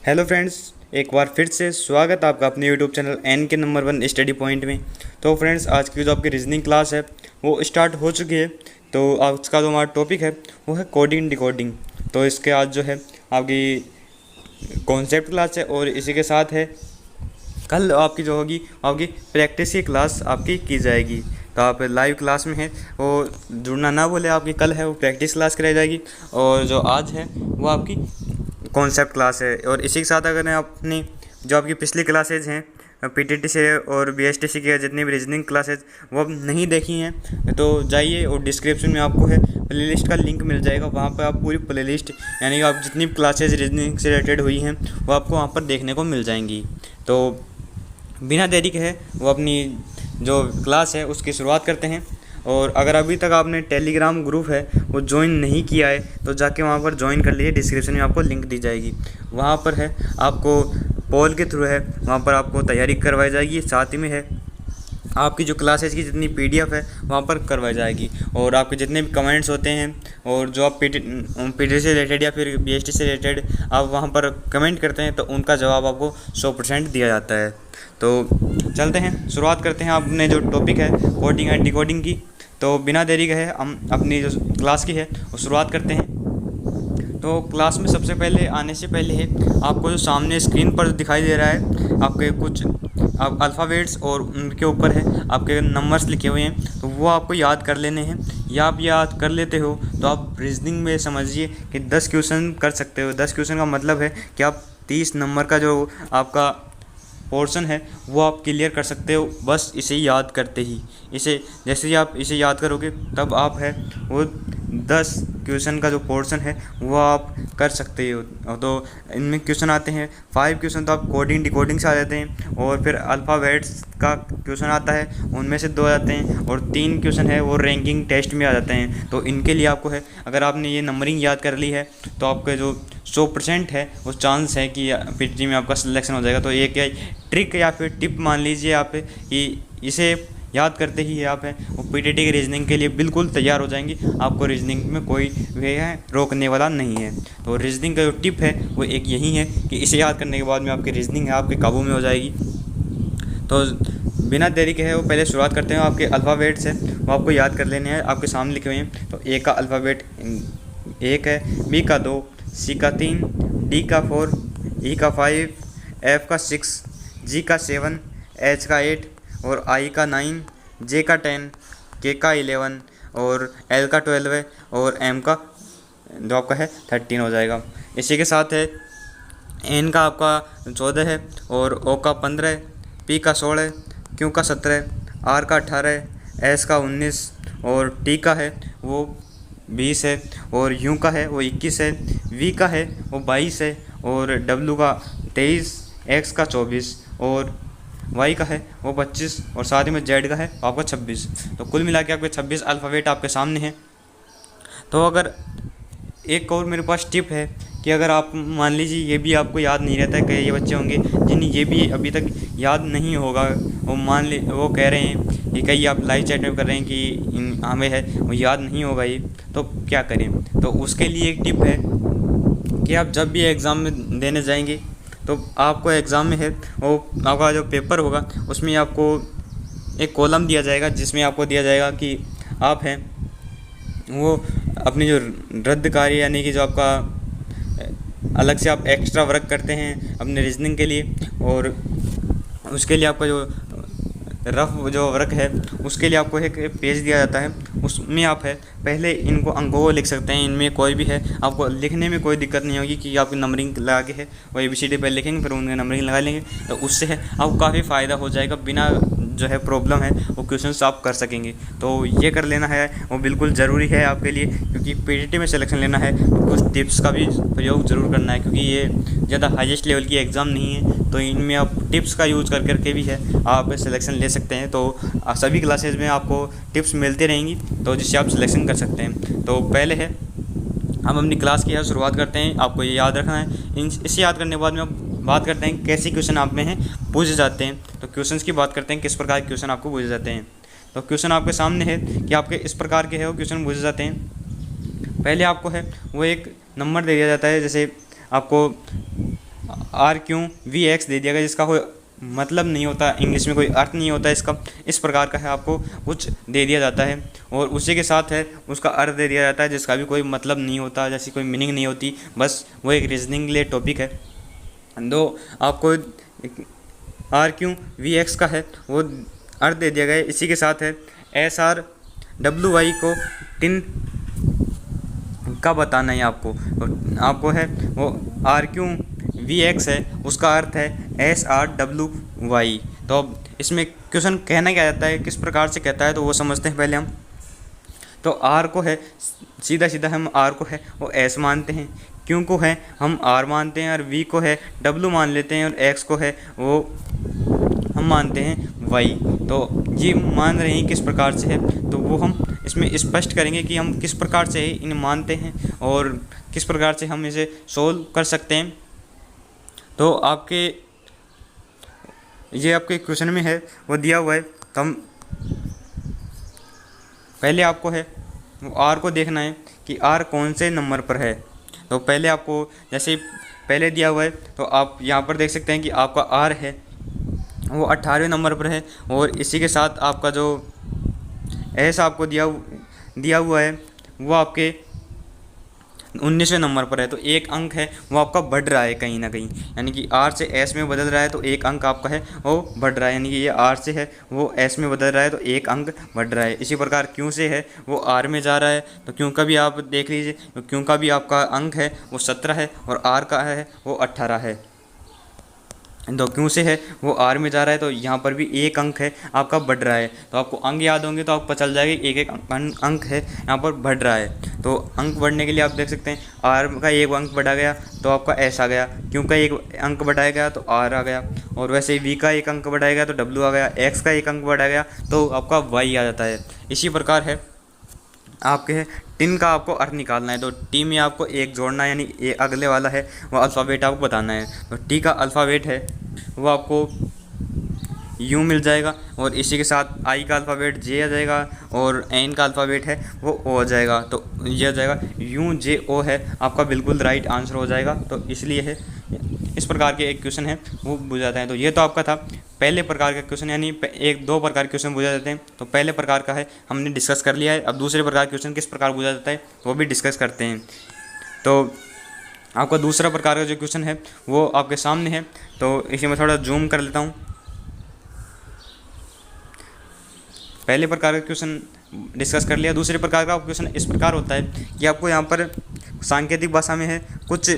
Hello friends, एक बार फिर से स्वागत आपका अपने यूट्यूब चैनल एन के नंबर 1 स्टडी पॉइंट में। तो फ्रेंड्स, आज की जो आपकी रीजनिंग क्लास है वो स्टार्ट हो चुकी है। तो आज का जो हमारा टॉपिक है वो है कोडिंग डिकोडिंग। तो इसके आज जो है आपकी कॉन्सेप्ट क्लास है और इसी के साथ है कल आपकी जो होगी आपकी प्रैक्टिस की क्लास आपकी की जाएगी। तो आप लाइव क्लास में हैं, वो जुड़ना ना भूले। आपकी कल है वो प्रैक्टिस क्लास कराई जाएगी और जो आज है वो आपकी कॉन्सेप्ट क्लास है। और इसी के साथ अगर अपनी जो आपकी पिछली क्लासेज हैं पीटीटी से और बीएसटीसी की जितनी भी रीजनिंग क्लासेज वो अब नहीं देखी हैं तो जाइए और डिस्क्रिप्शन में आपको है प्लेलिस्ट का लिंक मिल जाएगा। वहाँ पर आप पूरी प्लेलिस्ट यानी कि आप जितनी भी क्लासेज रीजनिंग से रिलेटेड हुई हैं वो आपको वहाँ पर देखने को मिल जाएंगी। तो बिना देरी के है वो अपनी जो क्लास है उसकी शुरुआत करते हैं। और अगर अभी तक आपने टेलीग्राम ग्रुप है वो ज्वाइन नहीं किया है तो जाके वहाँ पर ज्वाइन कर लीजिए। डिस्क्रिप्शन में आपको लिंक दी जाएगी। वहाँ पर है आपको पोल के थ्रू है वहाँ पर आपको तैयारी करवाई जाएगी। साथ ही में है आपकी जो क्लासेज की जितनी पीडीएफ है वहाँ पर करवाई जाएगी। और आपके जितने भी कमेंट्स होते हैं और जो आप पीटी से रिलेटेड या फिर बीएसटी से रिलेटेड आप वहाँ पर कमेंट करते हैं तो उनका जवाब आपको 100% दिया जाता है। तो चलते हैं, शुरुआत करते हैं अपने जो टॉपिक है कोडिंग एंड डिकोडिंग की। तो बिना देरी के है हम अपनी जो क्लास की है वो शुरुआत करते हैं। तो क्लास में सबसे पहले आने से पहले है आपको जो सामने स्क्रीन पर दिखाई दे रहा है आपके कुछ अल्फ़ाबेट्स और उनके ऊपर है आपके नंबर्स लिखे हुए हैं। तो वो आपको याद कर लेने हैं। या आप याद कर लेते हो तो आप रीजनिंग में समझिए कि 10 क्वेश्चन कर सकते हो। 10 क्वेश्चन का मतलब है कि आप 30 नंबर का जो आपका पोर्शन है वो आप क्लियर कर सकते हो बस इसे याद करते ही। इसे जैसे ही आप इसे याद करोगे तब आप है वो 10 क्वेश्चन का जो पोर्शन है वो आप कर सकते हो। तो इनमें क्वेश्चन आते हैं 5 क्वेश्चन तो आप कोडिंग डिकोडिंग से आ जाते हैं और फिर अल्फ़ाबेट्स का क्वेश्चन आता है उनमें से 2 आते हैं और 3 क्वेश्चन है वो रैंकिंग टेस्ट में आ जाते हैं। तो इनके लिए आपको है अगर आपने ये नंबरिंग याद कर ली है तो आपके जो 100% है वो चांस है कि पीटी में आपका सिलेक्शन हो जाएगा। तो एक ट्रिक या फिर टिप मान लीजिए आप कि इसे याद करते ही आप हैं वो पीटीटी की रीजनिंग के लिए बिल्कुल तैयार हो जाएंगी। आपको रीजनिंग में कोई वे है रोकने वाला नहीं है। तो रीजनिंग का जो टिप है वो एक यही है कि इसे याद करने के बाद में आपकी रीजनिंग है आपके काबू में हो जाएगी। तो बिना देरी के है वो पहले शुरुआत करते हैं। आपके अल्फ़ाबेट्स हैं वो आपको याद कर लेने हैं, आपके सामने लिखे हुए हैं। तो ए का अल्फ़ाबेट 1 है, बी का 2, सी का 3, डी का 4, ई का 5, एफ का 6, जी का 7, एच का 8 और आई का 9, जे का 10, के का 11 और एल का 12 है और एम का जो आपका है 13 हो जाएगा। इसी के साथ है एन का आपका 14 है और ओ का 15 है, पी का 16 है, क्यू का 17 है, आर का 18 है, एस का 19 और टी का है वो 20 है और यू का है वो 21 है, वी का है वो 22 है और डब्ल्यू का 23, एक्स का 24 और वाई का है वो 25 और साथ ही में जेड का है आपका 26। तो कुल मिला के आपके 26 अल्फ़ाबेट आपके सामने हैं। तो अगर एक और मेरे पास टिप है कि अगर आप मान लीजिए ये भी आपको याद नहीं रहता है कि ये बच्चे होंगे जिन्हें ये भी अभी तक याद नहीं होगा, वो कह रहे हैं कि कई आप लाइव चैट में कर रहे हैं कि हमें है वो याद नहीं होगा ये, तो क्या करें। तो उसके लिए एक टिप है कि आप जब भी एग्ज़ाम में देने जाएंगे तो आपको एग्ज़ाम में है वो आपका जो पेपर होगा उसमें आपको एक कॉलम दिया जाएगा जिसमें आपको दिया जाएगा कि आप हैं वो अपनी जो रद्द कार्य यानी कि जो आपका अलग से आप एक्स्ट्रा वर्क करते हैं अपने रीजनिंग के लिए और उसके लिए आपका जो रफ जो वर्क है उसके लिए आपको एक पेज दिया जाता है। उसमें आप है पहले इनको अंकों को लिख सकते हैं। इनमें कोई भी है आपको लिखने में कोई दिक्कत नहीं होगी कि आपकी नंबरिंग लगा के है वो ABCD पहले लिखेंगे फिर उनके नंबरिंग लगा लेंगे। तो उससे है आपको काफ़ी फ़ायदा हो जाएगा, बिना जो है प्रॉब्लम है वो क्वेश्चन आप कर सकेंगे। तो ये कर लेना है वो बिल्कुल ज़रूरी है आपके लिए, क्योंकि पीटीटी में सिलेक्शन लेना है तो कुछ टिप्स का भी प्रयोग ज़रूर करना है, क्योंकि ये ज़्यादा हाईएस्ट लेवल की एग्ज़ाम नहीं है। तो इनमें आप टिप्स का यूज़ कर करके भी है आप सिलेक्शन ले सकते हैं। तो सभी क्लासेज में आपको टिप्स मिलती रहेंगी तो जिससे आप सिलेक्शन कर सकते हैं। तो पहले है हम अपनी क्लास की है शुरुआत करते हैं। आपको ये याद रखना है। इसे याद करने के बाद में आप बात करते हैं कैसे क्वेश्चन आप में हैं पूछे जाते हैं। तो क्वेश्चंस की बात करते हैं किस प्रकार के क्वेश्चन आपको पूछे जाते हैं। तो क्वेश्चन आपके सामने है कि आपके इस प्रकार के है वो क्वेश्चन पूछे जाते हैं। पहले आपको है वो एक नंबर दे दिया जाता है, जैसे आपको आर क्यू वी एक्स दे दिया गया, जिसका कोई मतलब नहीं होता, इंग्लिश में कोई अर्थ नहीं होता इसका, इस प्रकार का है आपको कुछ दे दिया जाता है और उसी के साथ है उसका अर्थ दे दिया जाता है जिसका भी कोई मतलब नहीं होता, जैसी कोई मीनिंग नहीं होती, बस वो एक रीजनिंग के लिए टॉपिक है। दो आपको आर क्यू वी एक्स का है वो अर्थ दे दिया गया है, इसी के साथ है एस आर डब्ल्यू वाई को टिन का बताना है आपको है वो आर क्यू वी एक्स है, उसका अर्थ है एस आर डब्ल्यू वाई। तो अब इसमें क्वेश्चन कहना क्या जाता है, किस प्रकार से कहता है, तो वो समझते हैं पहले हम। तो आर को है सीधा सीधा हम आर को है वो एस मानते हैं, क्यू को है हम आर मानते हैं और वी को है डब्ल्यू मान लेते हैं और एक्स को है वो हम मानते हैं वाई। तो ये मान रहे हैं किस प्रकार से है, तो वो हम इसमें स्पष्ट करेंगे कि हम किस प्रकार से इन्हें मानते हैं और किस प्रकार से हम इसे सोल्व कर सकते हैं। तो आपके क्वेश्चन में है वो दिया हुआ है, तो हम पहले आपको है वो आर को देखना है कि आर कौन से नंबर पर है। तो पहले आपको जैसे पहले दिया हुआ है तो आप यहाँ पर देख सकते हैं कि आपका आर है वो 18वें नंबर पर है और इसी के साथ आपका जो एस आपको दिया हुआ है वो आपके 19वें नंबर पर है। तो एक अंक है वो आपका बढ़ रहा है कहीं ना कहीं, यानी कि आर से एस में बदल रहा है तो एक अंक आपका है वो बढ़ रहा है, यानी कि ये आर से है वो एस में बदल रहा है तो एक अंक बढ़ रहा है। इसी प्रकार क्यू से है वो आर में जा रहा है, तो क्यू का भी आप देख लीजिए, तो क्यू का भी आपका अंक है वो 17 है और आर का है वो 18 है। तो क्यों से है वो आर में जा रहा है तो यहाँ पर भी एक अंक है आपका बढ़ रहा है। तो आपको अंक याद होंगे तो आपको पता चल जाएगा एक एक अंक है यहाँ पर बढ़ रहा है। तो अंक बढ़ने के लिए आप देख सकते हैं आर का एक अंक बढ़ा गया तो आपका एस आ गया, क्यों का एक अंक बढ़ाया गया तो आर आ गया, और वैसे ही वी का एक अंक बढ़ाया गया तो डब्ल्यू आ गया, एक्स का एक अंक बढ़ाया गया तो आपका वाई आ जाता है। इसी प्रकार है आपके है टिन का आपको अर्थ निकालना है, तो टी में आपको एक जोड़ना है, यानी ये अगले वाला है वो अल्फ़ाबेट आपको बताना है। तो टी का अल्फ़ाबेट है वो आपको यू मिल जाएगा और इसी के साथ आई का अल्फ़ाबेट जे आ जाएगा और एन का अल्फ़ाबेट है वो ओ आ जाएगा। तो ये आ जाएगा यू जे ओ है आपका बिल्कुल राइट आंसर हो जाएगा। तो इसलिए है इस प्रकार के एक क्वेश्चन है वो बुझाते हैं। तो ये तो आपका था पहले प्रकार का क्वेश्चन, यानी एक दो प्रकार के क्वेश्चन बुझा जाते हैं। तो पहले प्रकार का है हमने डिस्कस कर लिया है, अब दूसरे प्रकार के क्वेश्चन किस प्रकार बुझा जाता है वो भी डिस्कस करते हैं। तो आपका दूसरा प्रकार का जो क्वेश्चन है वो आपके सामने है, तो इसे मैं थोड़ा जूम कर लेता हूँ। पहले प्रकार का क्वेश्चन डिस्कस कर लिया। दूसरे प्रकार का क्वेश्चन इस प्रकार होता है कि आपको यहाँ पर सांकेतिक भाषा में है कुछ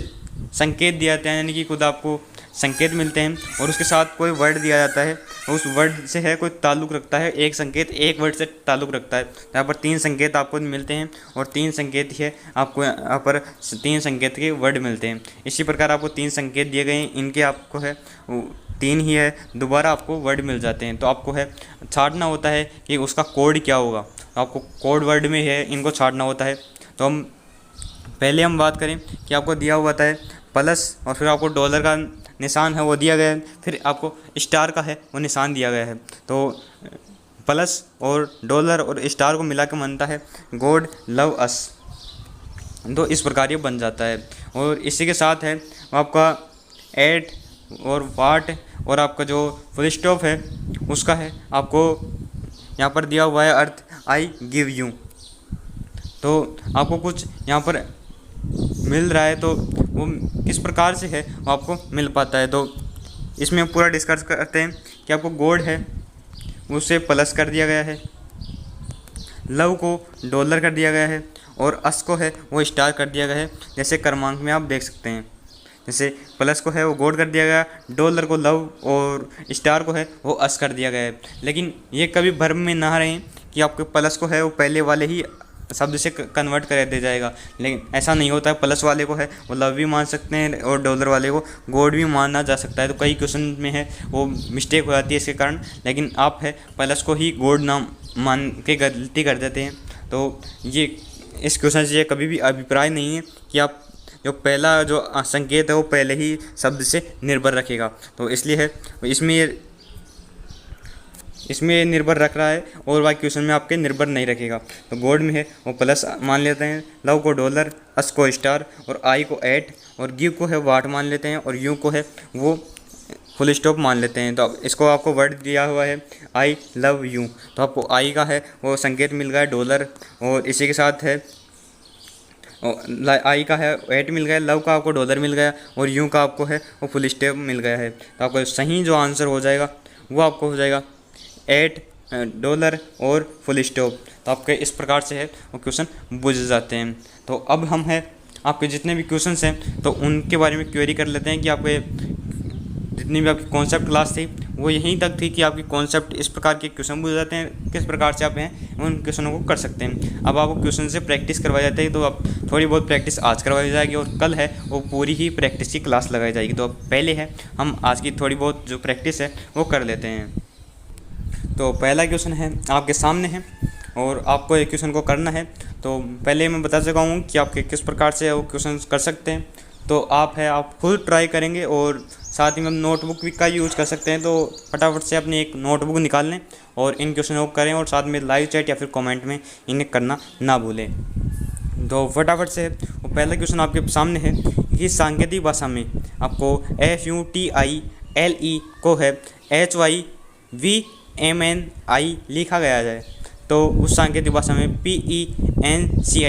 संकेत दिया जाते हैं, यानी कि खुद आपको संकेत मिलते हैं और उसके साथ कोई वर्ड दिया जाता है, उस वर्ड से है कोई ताल्लुक़ रखता है, एक संकेत एक वर्ड से ताल्लुक़ रखता है। यहाँ पर 3 संकेत आपको मिलते हैं और 3 संकेत है आपको यहाँ पर 3 संकेत के वर्ड मिलते हैं। इसी प्रकार आपको 3 संकेत दिए गए हैं, इनके आपको है 3 ही है दोबारा आपको वर्ड मिल जाते हैं। तो आपको है छांटना होता है कि उसका कोड क्या होगा, तो आपको कोड वर्ड में है इनको छांटना होता है। तो पहले हम बात करें कि आपको दिया हुआ था प्लस और फिर आपको डॉलर का निशान है वो दिया गया है, फिर आपको स्टार का है वो निशान दिया गया है। तो प्लस और डॉलर और स्टार को मिला के बनता है गॉड लव अस। तो इस प्रकार ये बन जाता है और इसी के साथ है आपका एट और वाट और आपका जो फुल स्टॉप है उसका है आपको यहाँ पर दिया हुआ है अर्थ आई गिव यू। तो आपको कुछ यहाँ पर मिल रहा है तो वो किस प्रकार से है वो आपको मिल पाता है। तो इसमें पूरा डिस्कस करते हैं कि आपको गॉड है उसे प्लस कर दिया गया है, लव को डॉलर कर दिया गया है और अस को है वो स्टार कर दिया गया है। जैसे क्रमांक में आप देख सकते हैं, जैसे प्लस को है वो गॉड कर दिया गया, डॉलर को लव और स्टार को है वो अस कर दिया गया है। लेकिन ये कभी भ्रम में ना रहें कि आपके प्लस को है वो पहले वाले ही शब्द से कन्वर्ट कर दिया जाएगा, लेकिन ऐसा नहीं होता है। प्लस वाले को है वो लव भी मान सकते हैं और डॉलर वाले को गॉड भी माना जा सकता है। तो कई क्वेश्चन में है वो मिस्टेक हो जाती है इसके कारण, लेकिन आप है प्लस को ही गॉड नाम मान के गलती कर देते हैं। तो ये इस क्वेश्चन से ये कभी भी अभिप्राय नहीं है कि आप जो पहला जो संकेत है वो पहले ही शब्द से निर्भर रखेगा। तो इसलिए है इसमें इसमें निर्भर रख रहा है और बाकी क्वेश्चन में आपके निर्भर नहीं रखेगा। तो गॉड में है वो प्लस मान लेते हैं, लव को डॉलर, अस को स्टार और आई को एट और गिव को है वाट मान लेते हैं और यू को है वो फुल स्टॉप मान लेते हैं। तो अब इसको आपको वर्ड दिया हुआ है आई लव यू, तो आपको आई का है वो संकेत मिल गया डॉलर और इसी के साथ है आई का है एट मिल गया, लव का आपको डॉलर मिल गया और यू का आपको है वो फुल स्टॉप मिल गया है। तो आपको सही जो आंसर हो जाएगा वो आपको हो जाएगा एट डॉलर और फुल स्टॉप। तो आपके इस प्रकार से है वो क्वेश्चन बुझ जाते हैं। तो अब हम है आपके जितने भी क्वेश्चंस हैं तो उनके बारे में क्वेरी कर लेते हैं कि आपके जितनी भी आपकी कॉन्सेप्ट क्लास थी वो यहीं तक थी कि आपकी कॉन्सेप्ट इस प्रकार के क्वेश्चन पूछ जाते हैं, किस प्रकार से आप हैं उन क्वेश्चनों को कर सकते हैं। अब आपको क्वेश्चन से प्रैक्टिस करवाई जाती है, तो अब थोड़ी बहुत प्रैक्टिस आज करवाई जाएगी और कल है वो पूरी ही प्रैक्टिस की क्लास लगाई जाएगी। तो अब पहले है हम आज की थोड़ी बहुत जो प्रैक्टिस है वो कर लेते हैं। तो पहला क्वेश्चन है आपके सामने है और आपको एक क्वेश्चन को करना है। तो पहले मैं बता चुका हूँ कि आपके किस प्रकार से वो क्वेश्चन कर सकते हैं। तो आप खुद ट्राई करेंगे और साथ ही में नोटबुक का यूज़ कर सकते हैं। तो फटाफट से अपनी एक नोटबुक निकाल लें और इन क्वेश्चनों को करें और साथ में लाइव चैट या फिर कमेंट में इन्हें करना ना भूलें। तो फटाफट से वो पहला क्वेश्चन आपके सामने है कि सांकेतिक भाषा में आपको FUTILE को है HYVMNI लिखा गया जाए, तो उस सांकेतिक भाषा में PENCIL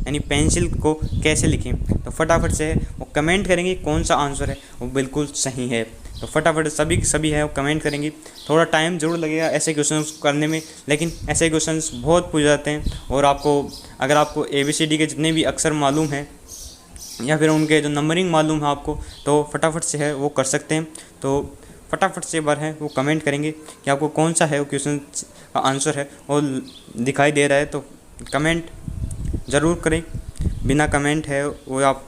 यानी पेंसिल को कैसे लिखें। तो फटाफट से वो कमेंट करेंगे कौन सा आंसर है वो बिल्कुल सही है। तो फटाफट सभी है वो कमेंट करेंगे। थोड़ा टाइम ज़रूर लगेगा ऐसे क्वेश्चंस करने में, लेकिन ऐसे क्वेश्चंस बहुत पूछ जाते हैं और अगर आपको ABCD के जितने भी अक्षर मालूम हैं या फिर उनके जो नंबरिंग मालूम है आपको, तो फटाफट से है वो कर सकते हैं। तो फटाफट से एक बार है वो कमेंट करेंगे कि आपको कौन सा है वो क्वेश्चन का आंसर है और दिखाई दे रहा है। तो कमेंट ज़रूर करें, बिना कमेंट है वो आप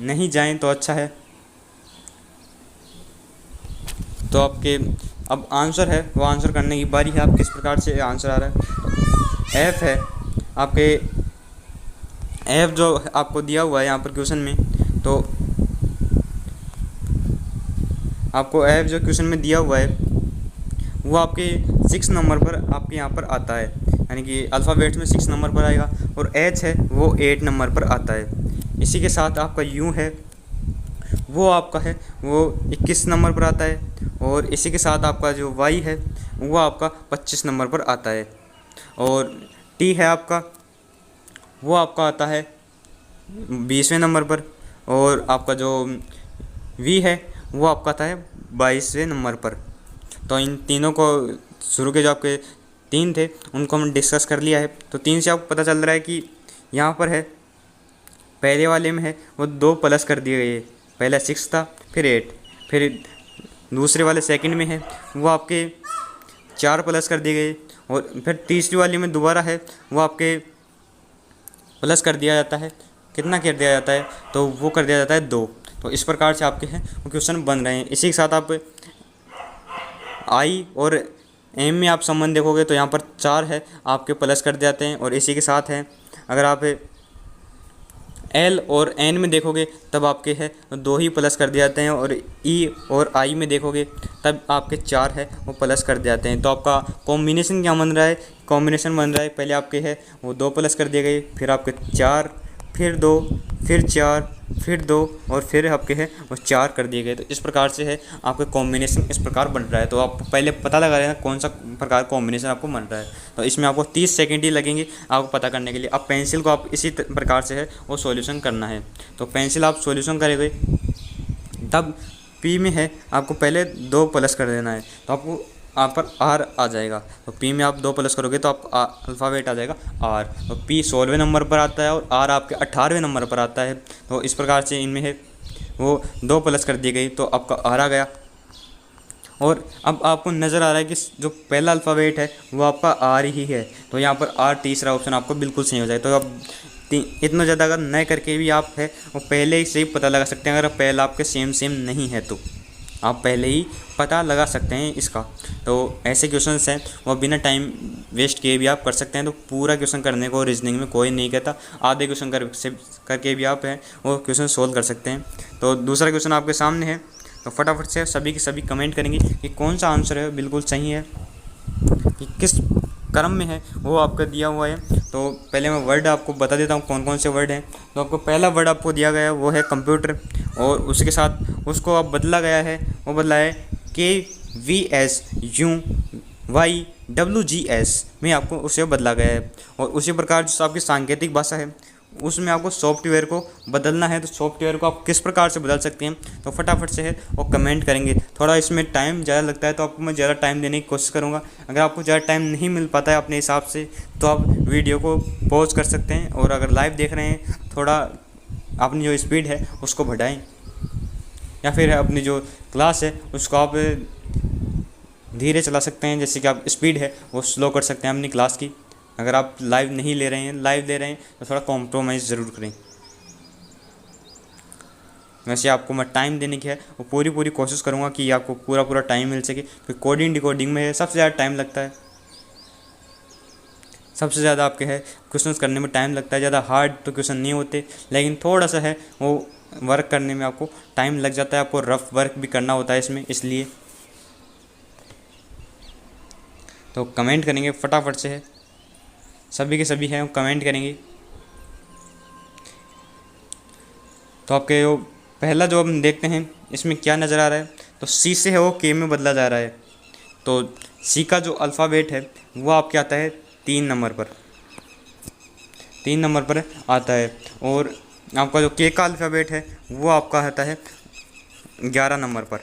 नहीं जाएं तो अच्छा है। तो आपके अब आंसर है वो आंसर करने की बारी है। आप किस प्रकार से आंसर आ रहा है। तो F है आपके F जो आपको दिया हुआ है यहाँ पर क्वेश्चन में, तो आपको F जो क्वेश्चन में दिया हुआ है वो आपके 6 नंबर पर आपके यहाँ पर आता है, यानी कि अल्फ़ाबेट में 6 नंबर पर आएगा और H है वो 8 नंबर पर आता है। इसी के साथ आपका U है वो आपका है वो 21 नंबर पर आता है और इसी के साथ आपका जो Y है वो आपका 25 नंबर पर आता है और T है आपका वो आपका आता है 20वें नंबर पर और आपका जो V है वो आपका आता है 22वें नंबर पर। तो इन तीनों को शुरू के जो आपके 3 थे उनको हम डिस्कस कर लिया है। तो 3 से आपको पता चल रहा है कि यहाँ पर है पहले वाले में है वो 2 प्लस कर दिए गए, पहला 6 था फिर 8, फिर दूसरे वाले सेकंड में है वो आपके 4 प्लस कर दिए गए और फिर तीसरी वाली में दोबारा है वो आपके प्लस कर दिया जाता है। कितना कर दिया जाता है तो वो कर दिया जाता है 2। तो इस प्रकार से आपके हैं वो क्वेश्चन बन रहे हैं। इसी के साथ आप आई और एम में आप संबंध देखोगे तो यहाँ पर 4 है आपके प्लस कर जाते हैं और इसी के साथ है अगर आप एल और एन में देखोगे तब आपके है 2 ही प्लस कर दिए जाते हैं और ई और आई में देखोगे तब आपके 4 है वो प्लस कर दिए जाते हैं। तो आपका कॉम्बिनेशन क्या बन रहा है, कॉम्बिनेशन बन रहा है पहले आपके है वो 2 प्लस कर दिए गए, फिर आपके 4, फिर 2, फिर 4, फिर 2 और फिर आपके है वो 4 कर दिए गए। तो इस प्रकार से है आपका कॉम्बिनेशन इस प्रकार बन रहा है। तो आप पहले पता लगा लेना कौन सा प्रकार कॉम्बिनेशन आपको बन रहा है। तो इसमें आपको 30 सेकंड ही लगेंगे आपको पता करने के लिए। अब पेंसिल को आप इसी प्रकार से है वो सॉल्यूशन करना है। तो पेंसिल आप सॉल्यूशन करेंगे तब पी में है आपको पहले 2 प्लस कर देना है तो आपको यहाँ पर आर आ जाएगा। तो पी में आप 2 प्लस करोगे तो आप अल्फ़ाबेट आ जाएगा आर। तो पी 16वें नंबर पर आता है और आर आपके 18वें नंबर पर आता है। तो इस प्रकार से इनमें है वो 2 प्लस कर दी गई तो आपका आर आ गया। और अब आपको नज़र आ रहा है कि जो पहला अल्फ़ाबेट है वो आपका आर ही है। तो यहाँ पर आर तीसरा ऑप्शन आपको बिल्कुल सही हो जाए। तो अब इतना ज़्यादा अगर नए करके भी आप है वो पहले ही से ही पता लगा सकते हैं। अगर पहला आपके सेम नहीं है तो आप पहले ही पता लगा सकते हैं इसका। तो ऐसे क्वेश्चंस हैं वो बिना टाइम वेस्ट किए भी आप कर सकते हैं। तो पूरा क्वेश्चन करने को रीजनिंग में कोई नहीं कहता, आधे क्वेश्चन करके भी आप हैं वो क्वेश्चन सोल्व कर सकते हैं। तो दूसरा क्वेश्चन आपके सामने है। तो फटाफट से सभी के सभी कमेंट करेंगे कि कौन सा आंसर है बिल्कुल सही है। कि किस क्रम में है वो आपका दिया हुआ है। तो पहले मैं वर्ड आपको बता देता हूँ कौन कौन से वर्ड हैं। तो आपको पहला वर्ड आपको दिया गया है वो है कंप्यूटर, और उसके साथ उसको अब बदला गया है, वो बदला है KVSUYWGS में आपको उसे बदला गया है। और उसी प्रकार जो आपकी सांकेतिक भाषा है उसमें आपको सॉफ्टवेयर को बदलना है। तो सॉफ्टवेयर को आप किस प्रकार से बदल सकते हैं तो फटाफट से है और कमेंट करेंगे। थोड़ा इसमें टाइम ज़्यादा लगता है तो आपको मैं ज़्यादा टाइम देने की कोशिश करूँगा। अगर आपको ज़्यादा टाइम नहीं मिल पाता है अपने हिसाब से तो आप वीडियो को पॉज कर सकते हैं, और अगर लाइव देख रहे हैं थोड़ा अपनी जो स्पीड है उसको बढ़ाएं, या फिर अपनी जो क्लास है उसको आप धीरे चला सकते हैं, जैसे कि आप स्पीड है वो स्लो कर सकते हैं अपनी क्लास की। अगर आप लाइव नहीं ले रहे हैं, लाइव ले रहे हैं तो थोड़ा कॉम्प्रोमाइज़ ज़रूर करें। वैसे आपको मैं टाइम देने की है वो पूरी कोशिश करूँगा कि आपको पूरा टाइम मिल सके, क्योंकि कोडिंग डिकोडिंग में सबसे ज़्यादा टाइम लगता है, सबसे ज़्यादा आपके है क्वेश्चंस करने में टाइम लगता है। ज़्यादा हार्ड तो क्वेश्चन नहीं होते, लेकिन थोड़ा सा है वो वर्क करने में आपको टाइम लग जाता है। आपको रफ वर्क भी करना होता है इसमें, इसलिए तो कमेंट करेंगे फटाफट से है, सभी के सभी हैं कमेंट करेंगे। तो आपके जो पहला जो हम देखते हैं इसमें क्या नज़र आ रहा है, तो सी से है वो के में बदला जा रहा है। तो सी का जो अल्फ़ाबेट है वो आपके आता है 3 नंबर पर, 3 नंबर पर आता है। और आपका जो के का अल्फ़ाबेट है वो आपका आता है 11 नंबर पर।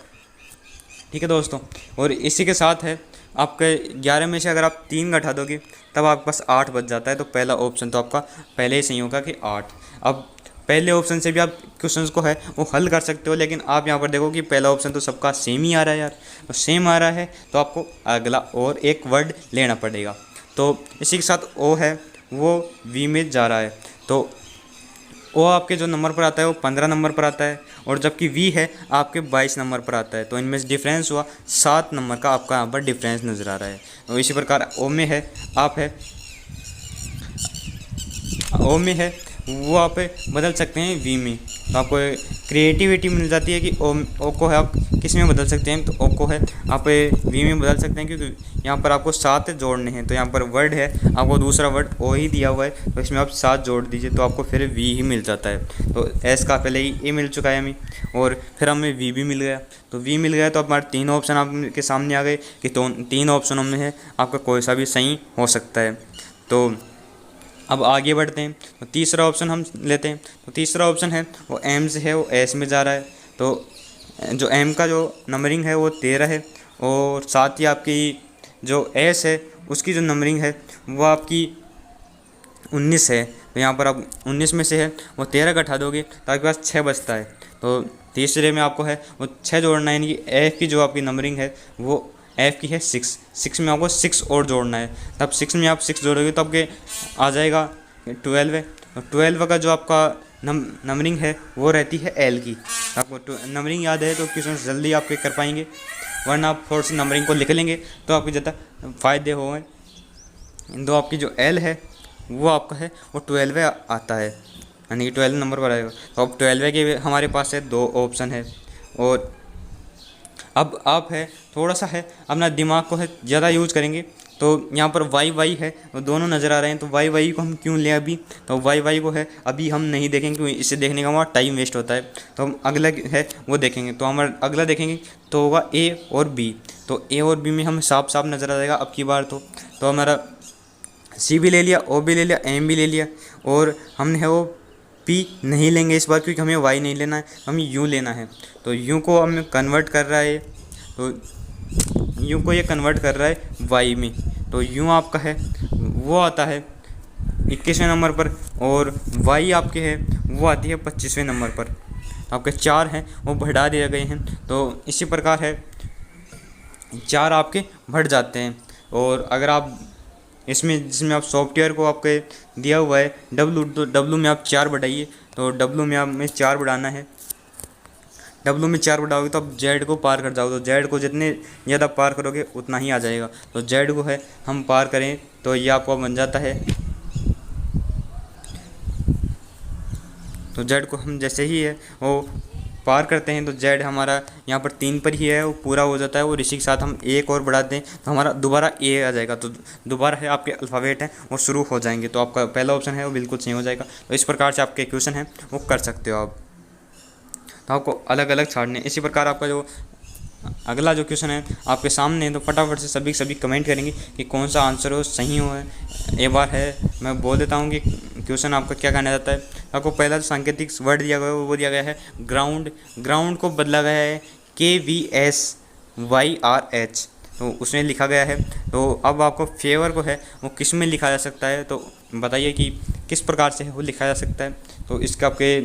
ठीक है दोस्तों, और इसी के साथ है आपके 11 में से अगर आप 3 घटा दोगे तब आपके पास 8 बच जाता है। तो पहला ऑप्शन तो आपका पहले ही सही होगा कि 8। अब पहले ऑप्शन से भी आप क्वेश्चंस को है वो हल कर सकते हो, लेकिन आप यहाँ पर देखो कि पहला ऑप्शन तो सबका सेम ही आ रहा है यार। तो सेम आ रहा है तो आपको अगला और एक वर्ड लेना पड़ेगा। तो इसी के साथ ओ है वो वी में जा रहा है। तो ओ आपके जो नंबर पर आता है वो 15 नंबर पर आता है, और जबकि वी है आपके 22 नंबर पर आता है। तो इनमें से डिफरेंस हुआ 7 नंबर का आपका यहाँ पर डिफरेंस नज़र आ रहा है। तो इसी प्रकार ओ में है आप है ओ में है वो आप बदल सकते हैं वी में। तो आपको क्रिएटिविटी मिल जाती है कि ओ को है आप किस में बदल सकते हैं। तो ओ को है आप वी में बदल सकते हैं, क्योंकि यहाँ पर आपको 7 जोड़ने हैं। तो यहाँ पर वर्ड है आपको दूसरा वर्ड ओ ही दिया हुआ है, तो इसमें आप 7 जोड़ दीजिए तो आपको फिर वी ही मिल जाता है। तो एस का पहले ही ए मिल चुका है हमें, और फिर हमें वी भी मिल गया। तो वी मिल गया तो हमारे 3 ऑप्शन आपके सामने आ गए कि 3 ऑप्शनों में है आपका कोई सा भी सही हो सकता है। तो अब आगे बढ़ते हैं, तो तीसरा ऑप्शन हम लेते हैं। तो तीसरा ऑप्शन है वो एम से है वो एस में जा रहा है। तो जो एम का जो नंबरिंग है वो 13 है, और साथ ही आपकी जो एस है उसकी जो नंबरिंग है वो आपकी 19 है। तो यहाँ पर आप 19 में से है वो 13 का हटा दोगे तो आपके पास 6 बचता है। तो तीसरे में आपको है वो 6 जोड़ना है, यानी कि एफ की जो आपकी नंबरिंग है वो एफ़ की है 6 में आपको 6 और जोड़ना है। तब 6 में आप 6 जोड़ोगे तो आपके आ जाएगा 12 है। तो 12 का जो आपका नंबरिंग है वो रहती है एल की। आपको नंबरिंग याद है तो क्वेश्चन जल्दी आपके कर पाएंगे, वरना आप थोड़ी सी नंबरिंग को लिख लेंगे तो आपके ज़्यादा फ़ायदे होंगे। तो आपकी जो एल है वो आपका है वो 12 आता है, यानी कि 12 नंबर पर आएगा। तो अब 12 के हमारे पास है 2 ऑप्शन है, और अब आप है थोड़ा सा है अपना दिमाग को है ज़्यादा यूज़ करेंगे। तो यहाँ पर वाई वाई है वो दोनों नज़र आ रहे हैं। तो वाई वाई को हम क्यों लें अभी, तो वाई वाई को है अभी हम नहीं देखेंगे क्योंकि इसे देखने का हमारा टाइम वेस्ट होता है। तो हम अगला है वो देखेंगे। तो हमारा अगला देखेंगे तो होगा ए और बी। तो ए और बी में हमें साफ साफ नज़र आ जाएगा अब की बार। तो हमारा सी भी ले लिया, ओ भी ले लिया, एम भी ले लिया, और हमने है वो पी नहीं लेंगे इस बार क्योंकि हमें वाई नहीं लेना है, हमें यू लेना है। तो यू को हमें कन्वर्ट कर रहा है, तो यू को ये कन्वर्ट कर रहा है वाई में। तो यू आपका है वो आता है 21वें नंबर पर, और वाई आपके है वो आती है 25वें नंबर पर। आपके 4 हैं वो बढ़ा दिए गए हैं। तो इसी प्रकार है 4 आपके बढ़ जाते हैं। और अगर आप इसमें जिसमें आप सॉफ्टवेयर को आपके दिया हुआ है डब्लू, तो डब्लू में आप 4 बढ़ाइए। तो डब्लू में आप में 4 बढ़ाना है, डब्लू में 4 बढ़ाओगे तो आप जेड को पार कर जाओगे। तो जेड को जितने ज़्यादा पार करोगे उतना ही आ जाएगा। तो जेड को है हम पार करें तो ये आपको बन जाता है। तो जेड को हम जैसे ही है वो पार करते हैं तो जेड हमारा यहाँ पर 3 पर ही है, वो पूरा हो जाता है। और इसी के साथ हम एक और बढ़ाते हैं तो हमारा दोबारा ए आ जाएगा। तो दोबारा है आपके अल्फ़ाबेट हैं वो शुरू हो जाएंगे। तो आपका पहला ऑप्शन है वो बिल्कुल सही हो जाएगा। तो इस प्रकार से आपके क्वेश्चन हैं वो कर सकते हो आप। तो आपको अलग अलग छाड़ने। इसी प्रकार आपका जो अगला जो क्वेश्चन है आपके सामने है, तो फटाफट से सभी कमेंट करेंगे कि कौन सा आंसर हो सही हो है। एक बार है मैं बोल देता हूँ कि क्वेश्चन आपका क्या कहना जाता है। आपको पहला जो सांकेतिक वर्ड दिया गया है वो दिया गया है ग्राउंड। ग्राउंड को बदला गया है KVSYRH, तो उसमें लिखा गया है। तो अब आपको फेवर को है वो किस में लिखा जा सकता है, तो बताइए कि किस प्रकार से वो लिखा जा सकता है। तो इसका आपके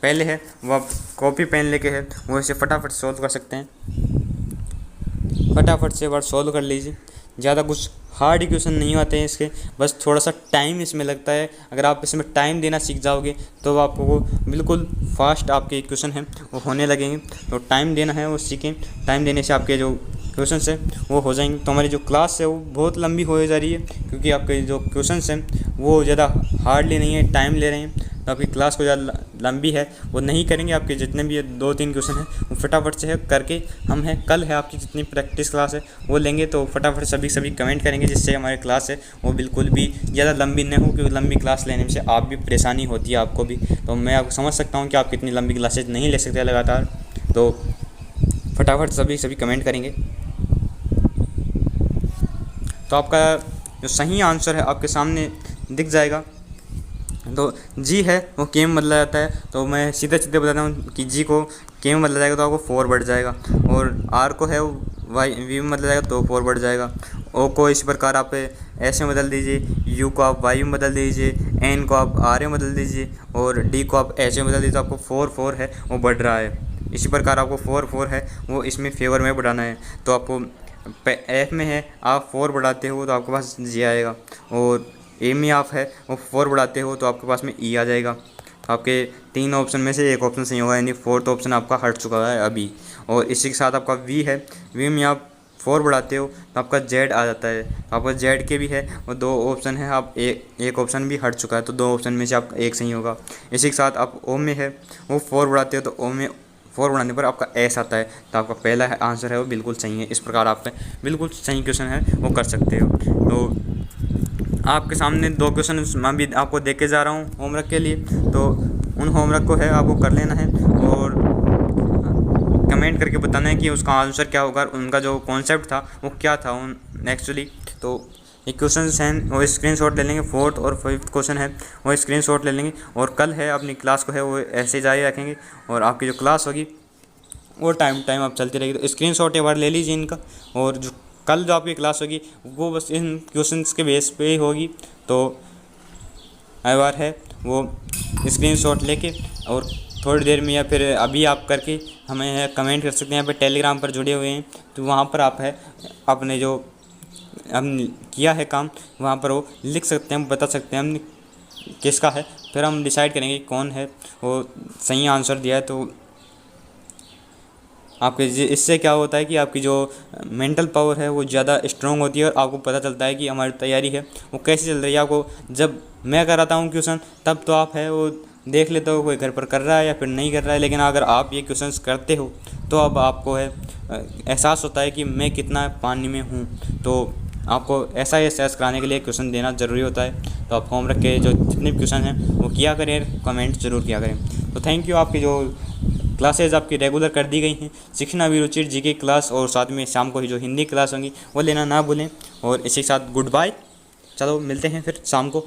पहले है वो आप कॉपी पेन लेके है वो इसे फटाफट सॉल्व कर सकते हैं। फटाफट से बार सॉल्व कर लीजिए। ज़्यादा कुछ हार्ड क्वेश्चन नहीं आते हैं इसके, बस थोड़ा सा टाइम इसमें लगता है। अगर आप इसमें टाइम देना सीख जाओगे तो आपको बिल्कुल फास्ट आपके क्वेश्चन हैं वो होने लगेंगे। तो टाइम देना है वो सीखें। टाइम देने से आपके जो क्वेश्चन हैं वो हो जाएंगे। तो हमारी जो क्लास है वो बहुत लंबी हो जा रही है क्योंकि आपके जो क्वेश्चन हैं वो ज़्यादा हार्डली नहीं है, टाइम ले रहे हैं। तो आपकी क्लास को ज़्यादा लंबी है वो नहीं करेंगे। आपके जितने भी 2-3 क्वेश्चन हैं वो फटाफट से है करके हम हैं कल है आपकी जितनी प्रैक्टिस क्लास है वो लेंगे। तो फटाफट सभी कमेंट करेंगे जिससे हमारी क्लास है वो बिल्कुल भी ज़्यादा लंबी न हो, क्योंकि लंबी क्लास लेने से आप भी परेशानी होती है आपको भी। तो मैं आपको समझ सकता हूँ कि आप इतनी लंबी क्लासेज नहीं ले सकते लगातार। तो फटाफट सभी कमेंट करेंगे। तो आपका जो सही आंसर है आपके सामने दिख जाएगा। तो जी है वो के में बदला जाता है। तो मैं सीधे बताता हूँ कि जी को के में बदला जाएगा तो आपको 4 बढ़ जाएगा। और आर को है वो वाई वी में बदला जाएगा तो 4 बढ़ जाएगा। ओ को इस प्रकार आप ऐसे में बदल दीजिए, यू को आप वाई में बदल दीजिए, एन को आप आर में बदल दीजिए और डी को आप ऐसे में बदल दीजिए। तो आपको 4 है वो बढ़ रहा है। इसी प्रकार आपको 4 है वो इसमें फेवर में बढ़ाना है। तो आपको एफ में है आप 4 बढ़ाते हो तो आपके पास जी आएगा। और ए में आप है वो 4 बढ़ाते हो तो आपके पास में ई आ जाएगा। तो आपके 3 ऑप्शन में से एक ऑप्शन सही होगा, यानी 4th ऑप्शन आपका हट चुका है अभी। और इसी के साथ आपका वी है, वी में आप 4 बढ़ाते हो तो आपका जेड आ जाता है। तो आपका जेड के भी है और 2 ऑप्शन है, आप एक ऑप्शन भी हट चुका है तो 2 ऑप्शन में से आपका एक सही होगा। इसी के साथ आप ओ में है वो 4 बढ़ाते हो तो ओ में 4 बढ़ाने पर आपका एस आता है। तो आपका पहला आंसर है वो बिल्कुल सही है। इस प्रकार आप बिल्कुल सही क्वेश्चन है वो कर सकते हो। तो आपके सामने 2 क्वेश्चन मैं भी आपको देख के जा रहा हूँ होमवर्क के लिए। तो उन होमवर्क को है आपको कर लेना है और कमेंट करके बताना है कि उसका आंसर क्या होगा, उनका जो कॉन्सेप्ट था वो क्या था उन एक्चुअली। तो ये क्वेश्चन हैं वो स्क्रीनशॉट ले लेंगे। 4th और 5th क्वेश्चन है वो स्क्रीनशॉट ले लेंगे और कल है अपनी क्लास को है वो ऐसे जारी रखेंगे। और आपकी जो क्लास होगी वो टाइम आप चलती रहेगी। तो स्क्रीनशॉट एक बार ले लीजिए इनका। और जो कल जो आपकी क्लास होगी वो बस इन क्वेश्चंस के बेस पे ही होगी। तो एक बार है वो स्क्रीनशॉट लेके और थोड़ी देर में या फिर अभी आप करके हमें कमेंट कर सकते हैं। यहाँ पे टेलीग्राम पर जुड़े हुए हैं तो वहाँ पर आप है अपने जो हमने किया है काम वहाँ पर वो लिख सकते हैं, बता सकते हैं हमने किसका है। फिर हम डिसाइड करेंगे कौन है वो सही आंसर दिया है। तो आपके इससे क्या होता है कि आपकी जो मेंटल पावर है वो ज़्यादा स्ट्रॉन्ग होती है और आपको पता चलता है कि हमारी तैयारी है वो कैसे चल रही है। आपको जब मैं कराता हूँ क्वेश्चन तब तो आप है वो देख लेते हो कोई घर पर कर रहा है या फिर नहीं कर रहा है, लेकिन अगर आप ये क्वेश्चंस करते हो तो अब आपको है एहसास होता है कि मैं कितना पानी में हूँ। तो आपको ऐसा एहसास कराने के लिए क्वेश्चन देना ज़रूरी होता है। तो आप होमवर्क के जो जितने भी क्वेश्चन हैं वो किया करें, कमेंट ज़रूर किया करें। तो थैंक यू। आपकी जो क्लासेज आपकी रेगुलर कर दी गई हैं, सीखना अभिरुचि जीके क्लास और साथ में शाम को ही जो हिंदी क्लास होंगी वो लेना ना भूलें। और इसी के साथ गुड बाय। चलो मिलते हैं फिर शाम को।